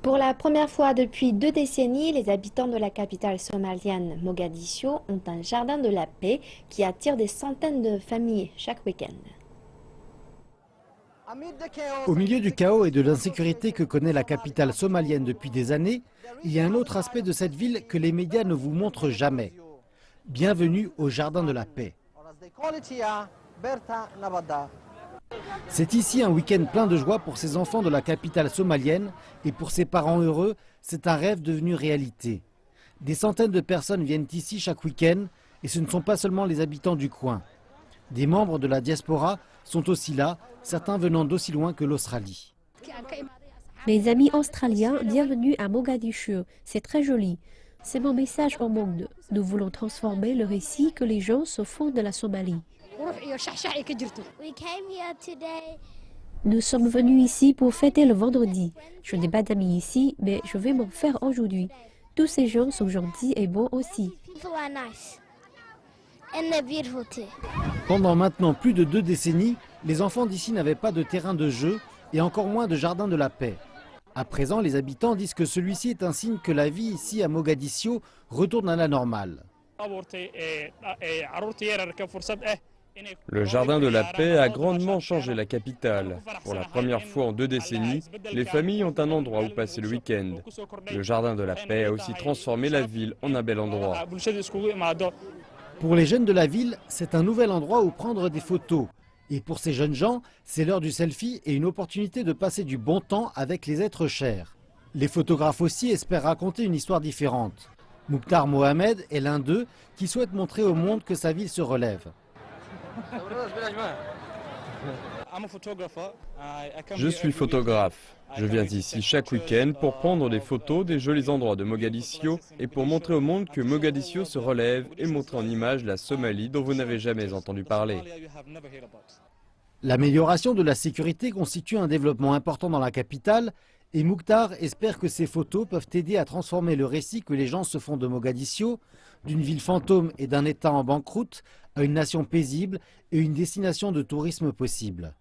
Pour la première fois depuis 2 décennies, les habitants de la capitale somalienne, Mogadiscio, ont un jardin de la paix qui attire des centaines de familles chaque week-end. Au milieu du chaos et de l'insécurité que connaît la capitale somalienne depuis des années, il y a un autre aspect de cette ville que les médias ne vous montrent jamais. Bienvenue au Jardin de la Paix. C'est ici un week-end plein de joie pour ces enfants de la capitale somalienne et pour ses parents heureux, c'est un rêve devenu réalité. Des centaines de personnes viennent ici chaque week-end et ce ne sont pas seulement les habitants du coin. Des membres de la diaspora sont aussi là, certains venant d'aussi loin que l'Australie. Mes amis australiens, bienvenue à Mogadiscio, c'est très joli. C'est mon message au monde. Nous voulons transformer le récit que les gens se font de la Somalie. Nous sommes venus ici pour fêter le vendredi. Je n'ai pas d'amis ici, mais je vais m'en faire aujourd'hui. Tous ces gens sont gentils et bons aussi. Pendant maintenant plus de 2 décennies, les enfants d'ici n'avaient pas de terrain de jeu et encore moins de jardin de la paix. À présent, les habitants disent que celui-ci est un signe que la vie ici à Mogadiscio retourne à la normale. Le jardin de la paix a grandement changé la capitale. Pour la première fois en 2 décennies, les familles ont un endroit où passer le week-end. Le jardin de la paix a aussi transformé la ville en un bel endroit. Pour les jeunes de la ville, c'est un nouvel endroit où prendre des photos. Et pour ces jeunes gens, c'est l'heure du selfie et une opportunité de passer du bon temps avec les êtres chers. Les photographes aussi espèrent raconter une histoire différente. Mukhtar Mohamed est l'un d'eux qui souhaite montrer au monde que sa ville se relève. Je suis photographe. Je viens ici chaque week-end pour prendre des photos des jolis endroits de Mogadiscio et pour montrer au monde que Mogadiscio se relève et montrer en image la Somalie dont vous n'avez jamais entendu parler. L'amélioration de la sécurité constitue un développement important dans la capitale et Mukhtar espère que ces photos peuvent aider à transformer le récit que les gens se font de Mogadiscio, d'une ville fantôme et d'un État en banqueroute, à une nation paisible et une destination de tourisme possible.